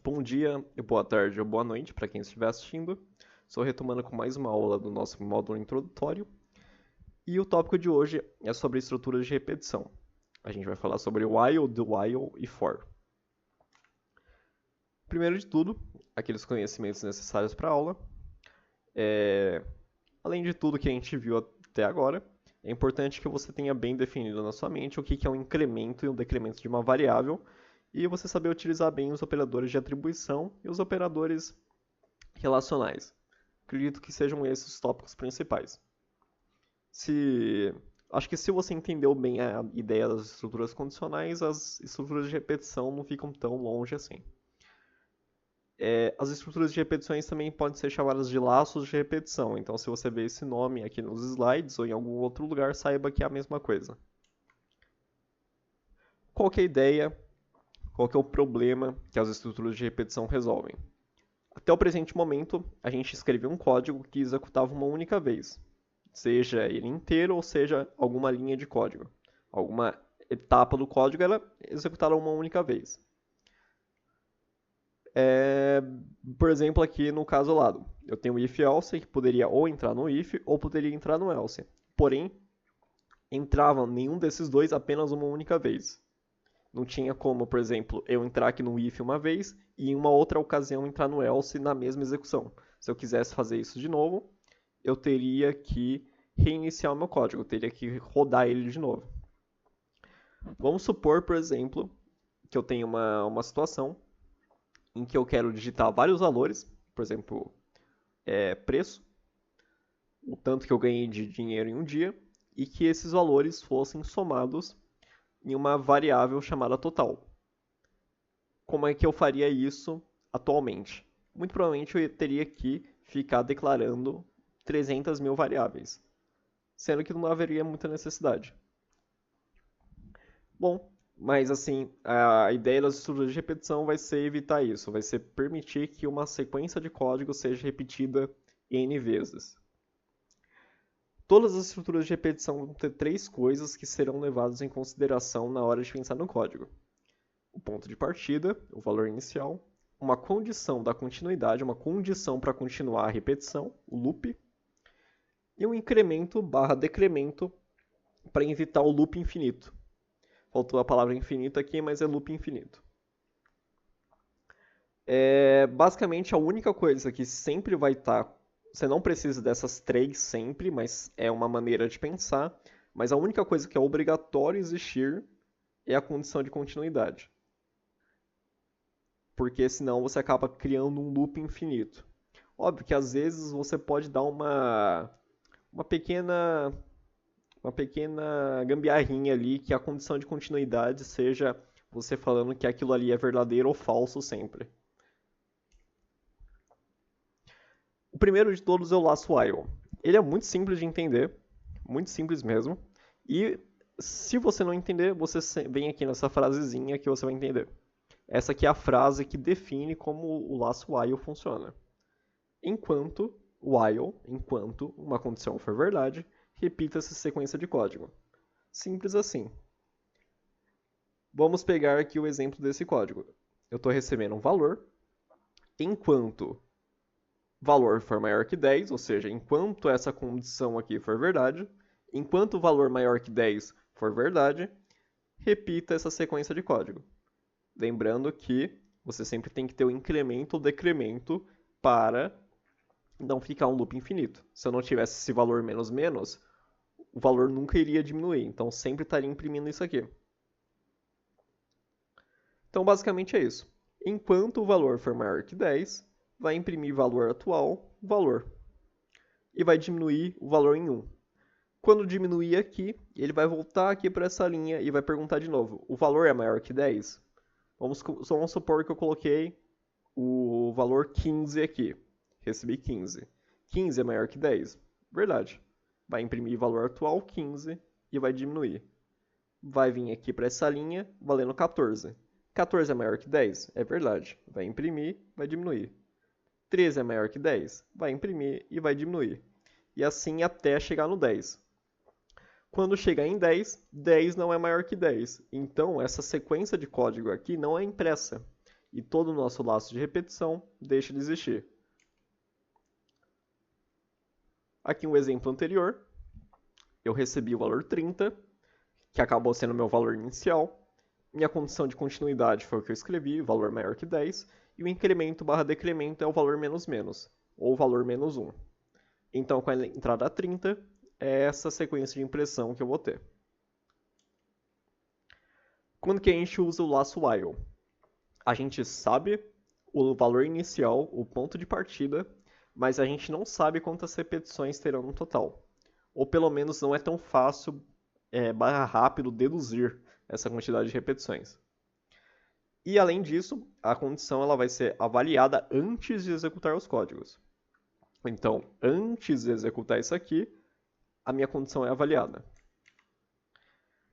Bom dia, boa tarde ou boa noite para quem estiver assistindo. Estou retomando com mais uma aula do nosso módulo introdutório e o tópico de hoje é sobre estruturas de repetição. A gente vai falar sobre while, do while e for. Primeiro de tudo, aqueles conhecimentos necessários para a aula. Além de tudo que a gente viu até agora, é importante que você tenha bem definido na sua mente o que é um incremento e um decremento de uma variável e você saber utilizar bem os operadores de atribuição e os operadores relacionais. Acredito que sejam esses os tópicos principais. Acho que se você entendeu bem a ideia das estruturas condicionais, as estruturas de repetição não ficam tão longe assim. As estruturas de repetições também podem ser chamadas de laços de repetição. Então, se você vê esse nome aqui nos slides ou em algum outro lugar, saiba que é a mesma coisa. Qual que é a ideia? Qual que é o problema que as estruturas de repetição resolvem? Até o presente momento, a gente escreveu um código que executava uma única vez, seja ele inteiro ou seja alguma linha de código. Alguma etapa do código era executada uma única vez. Por exemplo, aqui no caso ao lado, eu tenho o if-else que poderia ou entrar no if ou poderia entrar no else. Porém, entrava nenhum desses dois apenas uma única vez. Não tinha como, por exemplo, eu entrar aqui no if uma vez e em uma outra ocasião entrar no else na mesma execução. Se eu quisesse fazer isso de novo, eu teria que reiniciar o meu código, eu teria que rodar ele de novo. Vamos supor, por exemplo, que eu tenho uma situação em que eu quero digitar vários valores, por exemplo, preço, o tanto que eu ganhei de dinheiro em um dia, e que esses valores fossem somados em uma variável chamada total. Como é que eu faria isso atualmente? Muito provavelmente eu teria que ficar declarando 300 mil variáveis, sendo que não haveria muita necessidade. Bom, mas assim, a ideia das estruturas de repetição vai ser evitar isso, vai ser permitir que uma sequência de código seja repetida N vezes. Todas as estruturas de repetição vão ter três coisas que serão levadas em consideração na hora de pensar no código. O ponto de partida, o valor inicial, uma condição da continuidade, uma condição para continuar a repetição, o loop, e um incremento barra decremento para evitar o loop infinito. Faltou a palavra infinito aqui, mas é loop infinito. Basicamente, a única coisa que sempre vai estar... Você não precisa dessas três sempre, mas é uma maneira de pensar. Mas a única coisa que é obrigatório existir é a condição de continuidade. Porque senão você acaba criando um loop infinito. Óbvio que às vezes você pode dar uma pequena gambiarrinha ali, que a condição de continuidade seja você falando que aquilo ali é verdadeiro ou falso sempre. O primeiro de todos é o laço while. Ele é muito simples de entender, muito simples mesmo. E se você não entender, você vem aqui nessa frasezinha que você vai entender. Essa aqui é a frase que define como o laço while funciona. Enquanto uma condição for verdade, repita essa sequência de código. Simples assim. Vamos pegar aqui o exemplo desse código. Eu estou recebendo um valor, enquanto valor for maior que 10, ou seja, enquanto essa condição aqui for verdade, enquanto o valor maior que 10 for verdade, repita essa sequência de código. Lembrando que você sempre tem que ter o incremento ou decremento para não ficar um loop infinito. Se eu não tivesse esse valor menos menos, o valor nunca iria diminuir, então sempre estaria imprimindo isso aqui. Então basicamente é isso. Enquanto o valor for maior que 10, vai imprimir valor atual, valor. E vai diminuir o valor em 1. Quando diminuir aqui, ele vai voltar aqui para essa linha e vai perguntar de novo, o valor é maior que 10? Vamos supor que eu coloquei o valor 15 aqui. Recebi 15. 15 é maior que 10? Verdade. Vai imprimir valor atual 15 e vai diminuir. Vai vir aqui para essa linha valendo 14. 14 é maior que 10? É verdade. Vai imprimir, vai diminuir. 13 é maior que 10? Vai imprimir e vai diminuir. E assim até chegar no 10. Quando chegar em 10, 10 não é maior que 10. Então, essa sequência de código aqui não é impressa. e todo o nosso laço de repetição deixa de existir. Aqui um exemplo anterior, eu recebi o valor 30, que acabou sendo meu valor inicial. Minha condição de continuidade foi o que eu escrevi, valor maior que 10, e o incremento barra decremento é o valor menos menos, ou o valor menos 1. Então, com a entrada 30, é essa sequência de impressão que eu vou ter. Quando que a gente usa o laço while? A gente sabe o valor inicial, o ponto de partida, mas a gente não sabe quantas repetições terão no total. Ou pelo menos não é tão fácil, barra rápido, deduzir essa quantidade de repetições. E além disso, a condição ela vai ser avaliada antes de executar os códigos. Então, antes de executar isso aqui, a minha condição é avaliada.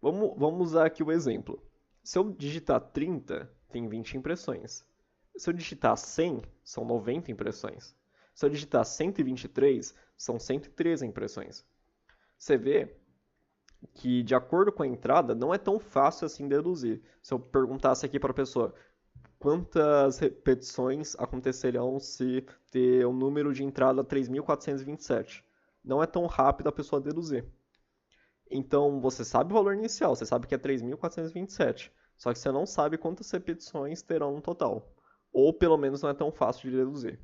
Vamos usar aqui o exemplo. Se eu digitar 30, tem 20 impressões. Se eu digitar 100, são 90 impressões. Se eu digitar 123, são 113 impressões. Você vê que, de acordo com a entrada, não é tão fácil assim deduzir. Se eu perguntasse aqui para a pessoa quantas repetições acontecerão se ter um número de entrada 3.427, não é tão rápido a pessoa deduzir. Então, você sabe o valor inicial, você sabe que é 3.427, só que você não sabe quantas repetições terão no total. Ou, pelo menos, não é tão fácil de deduzir.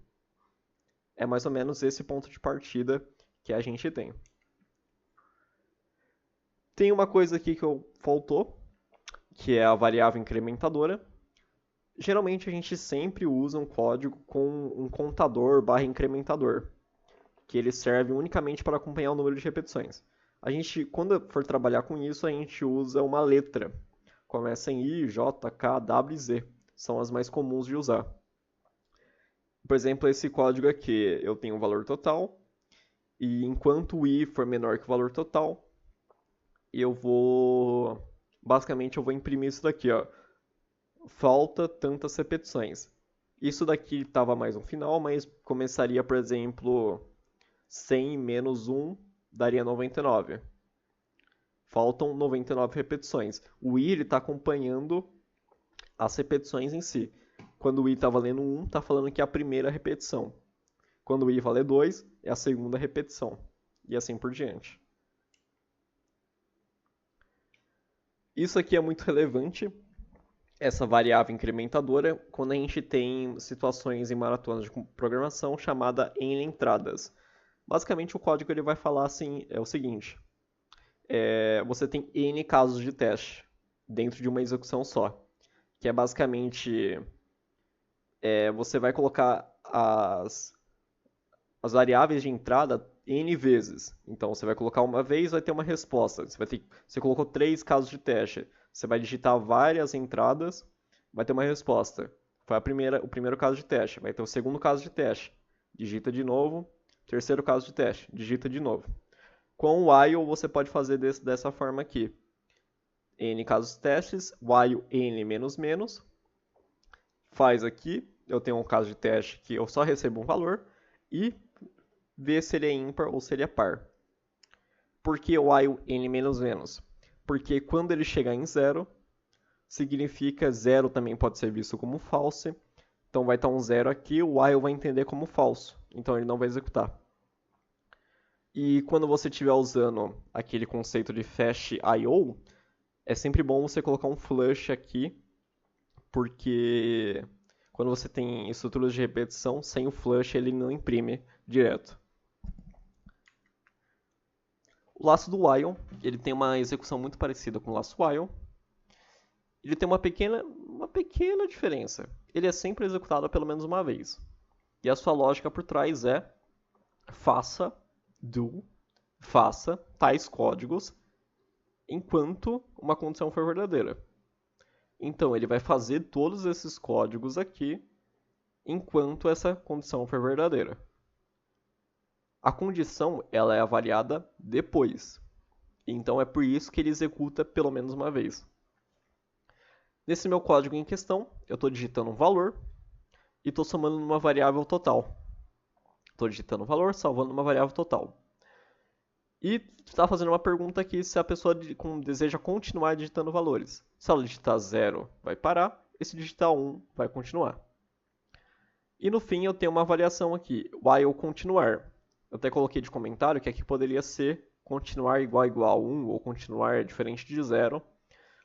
É mais ou menos esse ponto de partida que a gente tem. Tem uma coisa aqui que faltou, que é a variável incrementadora. Geralmente, a gente sempre usa um código com um contador barra incrementador, que ele serve unicamente para acompanhar o número de repetições. A gente, quando for trabalhar com isso, a gente usa uma letra. Começa em I, J, K, W e Z. São as mais comuns de usar. Por exemplo, esse código aqui, eu tenho um valor total, e enquanto o I for menor que o valor total, basicamente eu vou imprimir isso daqui, ó. Falta tantas repetições. Isso daqui estava mais no final, mas começaria, por exemplo, 100 menos 1 daria 99. Faltam 99 repetições. O I está acompanhando as repetições em si. Quando o I está valendo 1, está falando que é a primeira repetição. Quando o I valer 2, é a segunda repetição. E assim por diante. Isso aqui é muito relevante, essa variável incrementadora, quando a gente tem situações em maratonas de programação chamada N entradas. Basicamente, o código ele vai falar assim, é o seguinte. Você tem N casos de teste dentro de uma execução só. Que é basicamente, você vai colocar as variáveis de entrada N vezes. Então, você vai colocar uma vez, vai ter uma resposta. Você colocou 3 casos de teste. Você vai digitar várias entradas, vai ter uma resposta. Foi o primeiro caso de teste. Vai ter o segundo caso de teste. Digita de novo. Terceiro caso de teste. Digita de novo. Com o while, você pode fazer dessa forma aqui. N casos de testes, while N menos menos. Faz aqui. Eu tenho um caso de teste que eu só recebo um valor. E ver se ele é ímpar ou se ele é par. Por que while N menos menos? Porque quando ele chegar em 0, significa 0 também pode ser visto como false. Então vai estar um 0 aqui, o while vai entender como falso. Então ele não vai executar. E quando você estiver usando aquele conceito de fast I/O, é sempre bom você colocar um flush aqui, porque quando você tem estruturas de repetição, sem o flush ele não imprime direto. O laço do while, ele tem uma execução muito parecida com o laço while. Ele tem uma pequena diferença. Ele é sempre executado pelo menos uma vez. E a sua lógica por trás é faça tais códigos enquanto uma condição for verdadeira. Então, ele vai fazer todos esses códigos aqui enquanto essa condição for verdadeira. A condição ela é avaliada depois. Então, é por isso que ele executa pelo menos uma vez. Nesse meu código em questão, eu estou digitando um valor e estou somando numa variável total. Estou digitando um valor, salvando uma variável total. E está fazendo uma pergunta aqui se a pessoa deseja continuar digitando valores. Se ela digitar 0, vai parar. esse digitar 1 vai continuar. E no fim eu tenho uma variação aqui, while continuar. Eu até coloquei de comentário que aqui poderia ser continuar igual a 1 ou continuar diferente de 0.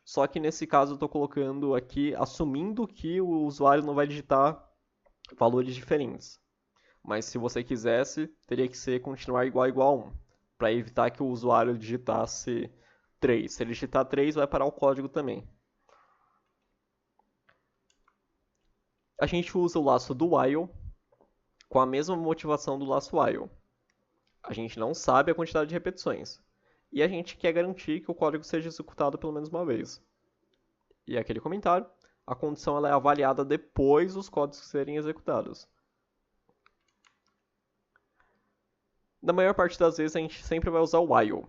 Só que nesse caso eu estou colocando aqui, assumindo que o usuário não vai digitar valores diferentes. Mas se você quisesse, teria que ser continuar igual a 1, para evitar que o usuário digitasse 3. Se ele digitar 3, vai parar o código também. A gente usa o laço do while com a mesma motivação do laço while. A gente não sabe a quantidade de repetições. E a gente quer garantir que o código seja executado pelo menos uma vez. E aquele comentário, a condição ela é avaliada depois dos códigos serem executados. Na maior parte das vezes a gente sempre vai usar o while,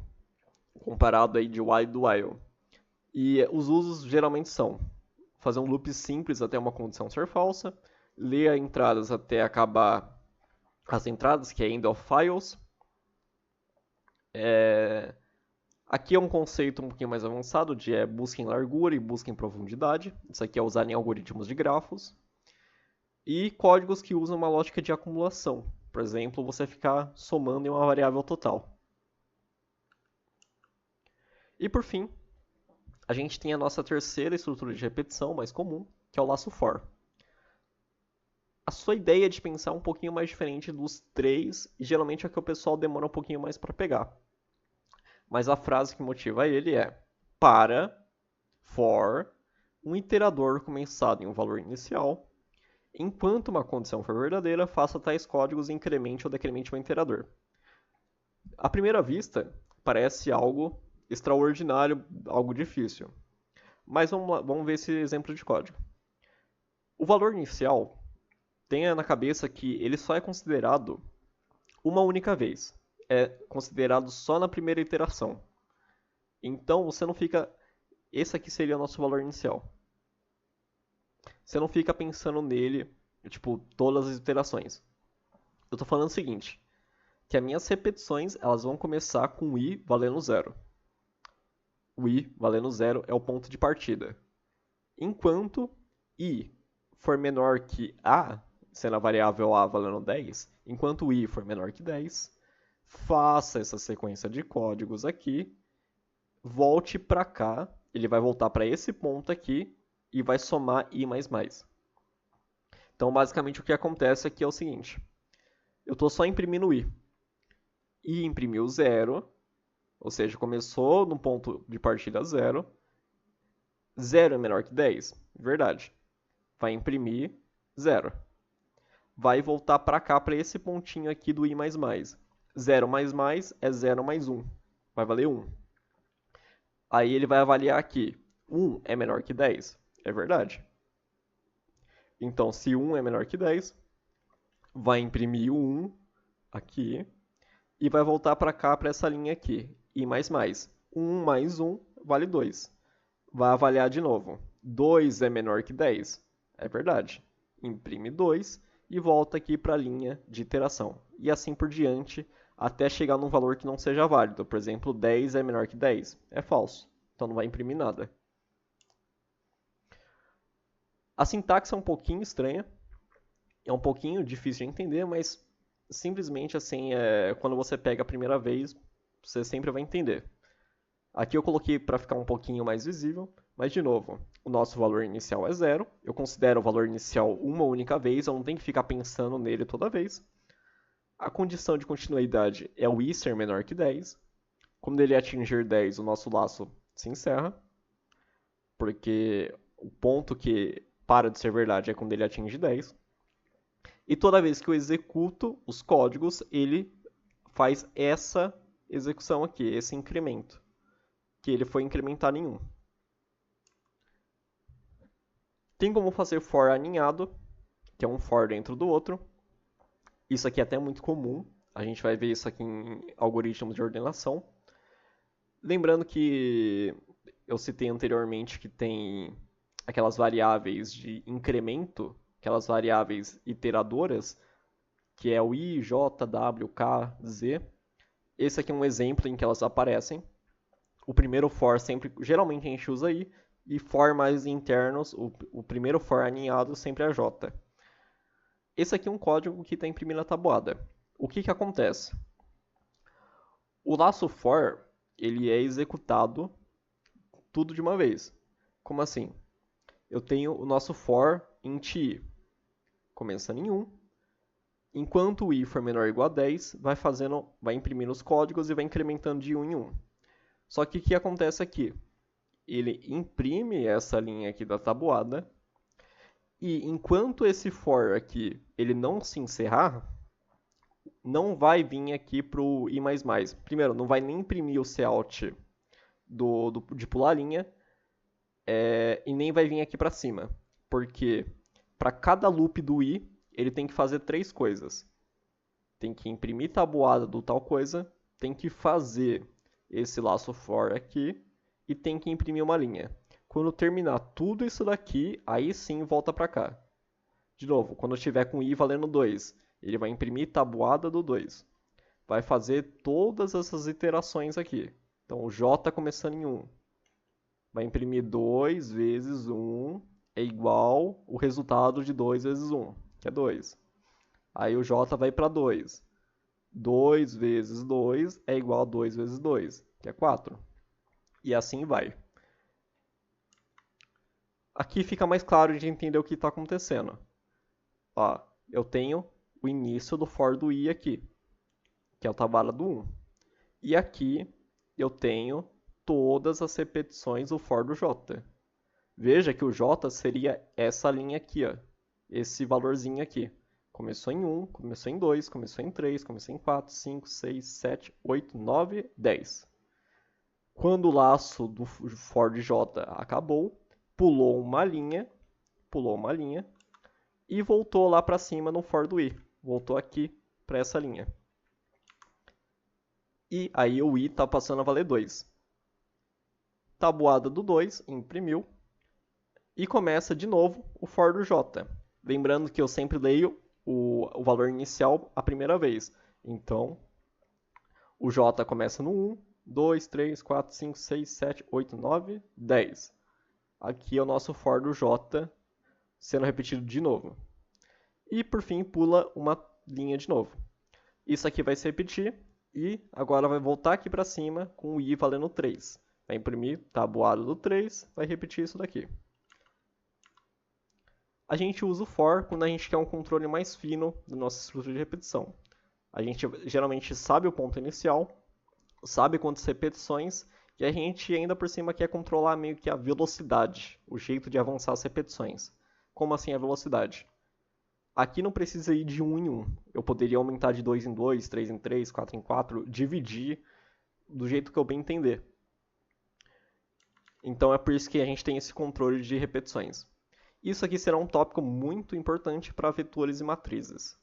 comparado aí de while do while. E os usos geralmente são fazer um loop simples até uma condição ser falsa, ler as entradas até acabar as entradas, que é end of files. Aqui é um conceito um pouquinho mais avançado de busca em largura e busca em profundidade. Isso aqui é usado em algoritmos de grafos. E códigos que usam uma lógica de acumulação. Por exemplo, você ficar somando em uma variável total. E por fim, a gente tem a nossa terceira estrutura de repetição mais comum, que é o laço for. A sua ideia de pensar um pouquinho mais diferente dos três, e geralmente é que o pessoal demora um pouquinho mais para pegar. Mas a frase que motiva ele é para, for, um iterador começado em um valor inicial. Enquanto uma condição for verdadeira, faça tais códigos e incremente ou decremente o iterador. À primeira vista, parece algo extraordinário, algo difícil. Mas vamos ver esse exemplo de código. O valor inicial, tenha na cabeça que ele só é considerado uma única vez. É considerado só na primeira iteração. Então, você não fica... Esse aqui seria o nosso valor inicial. Você não fica pensando nele, tipo, todas as iterações. Eu estou falando o seguinte, que as minhas repetições elas vão começar com i valendo 0. O i valendo 0 é o ponto de partida. Enquanto i for menor que a, sendo a variável a valendo 10, enquanto i for menor que 10, faça essa sequência de códigos aqui, volte para cá, ele vai voltar para esse ponto aqui, e vai somar i mais mais. Então, basicamente, o que acontece aqui é o seguinte. Eu estou só imprimindo i. I imprimiu 0, ou seja, começou no ponto de partida 0. 0 é menor que 10? Verdade. Vai imprimir 0. Vai voltar para cá, para esse pontinho aqui do i mais mais. 0 mais mais é 0 mais 1. Vai valer 1. Aí ele vai avaliar aqui. 1 é menor que 10? É verdade. Então, se 1 é menor que 10, vai imprimir o 1 aqui e vai voltar para cá, para essa linha aqui. I mais mais. 1 mais 1 vale 2. Vai avaliar de novo. 2 é menor que 10? É verdade. Imprime 2 e volta aqui para a linha de iteração. E assim por diante, até chegar num valor que não seja válido. Por exemplo, 10 é menor que 10? É falso. Então não vai imprimir nada. A sintaxe é um pouquinho estranha, é um pouquinho difícil de entender, mas simplesmente assim, quando você pega a primeira vez, você sempre vai entender. Aqui eu coloquei para ficar um pouquinho mais visível, mas de novo, o nosso valor inicial é 0, eu considero o valor inicial uma única vez, eu não tenho que ficar pensando nele toda vez. A condição de continuidade é o i ser menor que 10. Quando ele atingir 10, o nosso laço se encerra, porque o ponto que para de ser verdade é quando ele atinge 10. E toda vez que eu executo os códigos, ele faz essa execução aqui, esse incremento, que ele foi incrementado em 1. Tem como fazer for aninhado, que é um for dentro do outro. Isso aqui é até muito comum, a gente vai ver isso aqui em algoritmos de ordenação. Lembrando que eu citei anteriormente que tem aquelas variáveis de incremento, aquelas variáveis iteradoras, que é o i, j, w, k, z. Esse aqui é um exemplo em que elas aparecem. O primeiro for sempre, geralmente a gente usa i, e for mais internos, o primeiro for aninhado sempre é J. Esse aqui é um código que está imprimido na tabuada. O que que acontece? O laço for, ele é executado tudo de uma vez. Como assim? Eu tenho o nosso for int i, começando em 1. Enquanto o i for menor ou igual a 10, vai imprimindo os códigos e vai incrementando de 1 em 1. Só que o que acontece aqui? Ele imprime essa linha aqui da tabuada, e enquanto esse for aqui ele não se encerrar, não vai vir aqui para o i++. Primeiro, não vai nem imprimir o cout de pular a linha, e nem vai vir aqui para cima. Porque para cada loop do i, ele tem que fazer 3 coisas. Tem que imprimir tabuada do tal coisa, tem que fazer esse laço for aqui, e tem que imprimir uma linha. Quando terminar tudo isso daqui, aí sim volta para cá. De novo, quando estiver com i valendo 2, ele vai imprimir tabuada do 2. Vai fazer todas essas iterações aqui. Então, o j começando em 1. Vai imprimir 2 vezes 1 é igual o resultado de 2 vezes 1, que é 2. Aí o j vai para 2. 2 vezes 2 é igual a 2 vezes 2, que é 4. E assim vai. Aqui fica mais claro de entender o que está acontecendo. Ó, eu tenho o início do for do i aqui, que é a tabela do 1. E aqui eu tenho todas as repetições do for do j. Veja que o j seria essa linha aqui, ó, esse valorzinho aqui. Começou em 1, começou em 2, começou em 3, começou em 4, 5, 6, 7, 8, 9, 10. Quando o laço do for de j acabou, pulou uma linha e voltou lá para cima no for do i. Voltou aqui para essa linha. E aí o i está passando a valer 2. Tabuada do 2, imprimiu. E começa de novo o for do j. Lembrando que eu sempre leio o valor inicial a primeira vez. Então, o j começa no 1, 2, 3, 4, 5, 6, 7, 8, 9, 10. Aqui é o nosso for do j sendo repetido de novo. E, por fim, pula uma linha de novo. Isso aqui vai se repetir e agora vai voltar aqui para cima com o i valendo 3. Vai imprimir tabuado do 3, vai repetir isso daqui. A gente usa o for quando a gente quer um controle mais fino da nossa estrutura de repetição. A gente geralmente sabe o ponto inicial, sabe quantas repetições, e a gente ainda por cima quer controlar meio que a velocidade, o jeito de avançar as repetições. Como assim a velocidade? Aqui não precisa ir de 1 em 1. Eu poderia aumentar de 2 em 2, 3 em 3, 4 em 4, dividir do jeito que eu bem entender. Então é por isso que a gente tem esse controle de repetições. Isso aqui será um tópico muito importante para vetores e matrizes.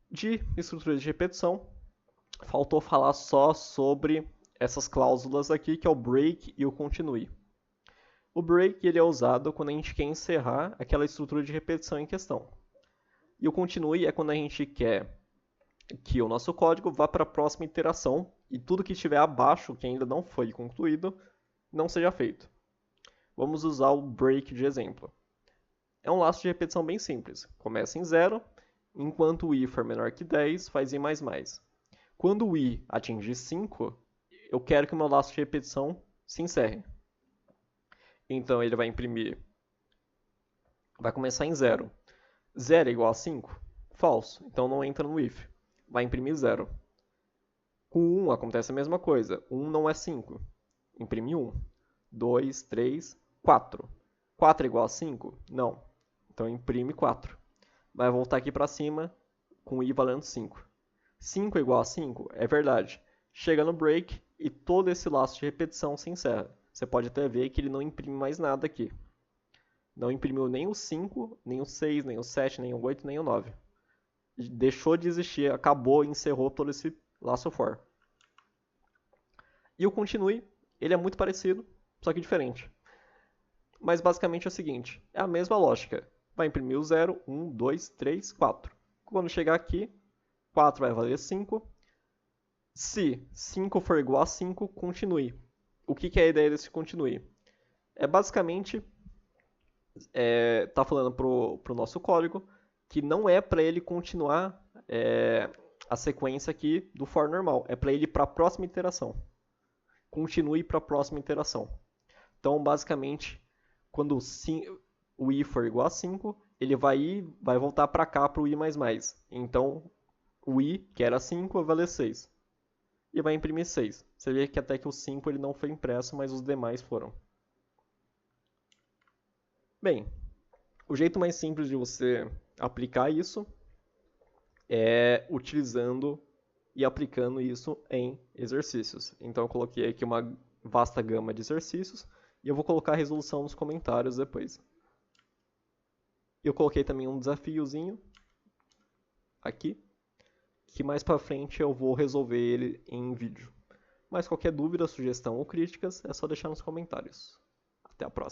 De estrutura de repetição, faltou falar só sobre essas cláusulas aqui, que é o break e o continue. O break ele é usado quando a gente quer encerrar aquela estrutura de repetição em questão. E o continue é quando a gente quer que o nosso código vá para a próxima iteração e tudo que estiver abaixo, que ainda não foi concluído, não seja feito. Vamos usar o break de exemplo. É um laço de repetição bem simples. Começa em 0, enquanto o i for menor que 10, faz i++. Quando o i atingir 5, eu quero que o meu laço de repetição se encerre. Então ele vai imprimir, vai começar em 0. 0 é igual a 5? Falso, então não entra no if. Vai imprimir 0. Com 1 acontece a mesma coisa. 1 não é 5. Imprime 1. 2, 3, 4. 4 é igual a 5? Não. Então imprime 4. Vai voltar aqui para cima com i valendo 5. 5 é igual a 5? É verdade. Chega no break e todo esse laço de repetição se encerra. Você pode até ver que ele não imprime mais nada aqui. Não imprimiu nem o 5, nem o 6, nem o 7, nem o 8, nem o 9. Deixou de existir, acabou, encerrou todo esse laço for. E o continue, ele é muito parecido, só que diferente. Mas basicamente é o seguinte, é a mesma lógica. Vai imprimir o 0, 1, 2, 3, 4. Quando chegar aqui, 4 vai valer 5. Se 5 for igual a 5, continue. o que é a ideia desse continue? É basicamente, tá falando pro nosso código que não é para ele continuar a sequência aqui do for normal, é para ele ir para a próxima iteração. Continue para a próxima iteração. Então, basicamente, quando o i for igual a 5, ele vai voltar para cá para o i++. Então, o i, que era 5, vai valer 6. E vai imprimir 6. Você vê que até que o 5 ele não foi impresso, mas os demais foram. Bem, o jeito mais simples de você aplicar isso é utilizando e aplicando isso em exercícios. Então eu coloquei aqui uma vasta gama de exercícios e eu vou colocar a resolução nos comentários depois. Eu coloquei também um desafiozinho aqui, que mais para frente eu vou resolver ele em vídeo. Mas qualquer dúvida, sugestão ou críticas é só deixar nos comentários. Até a próxima.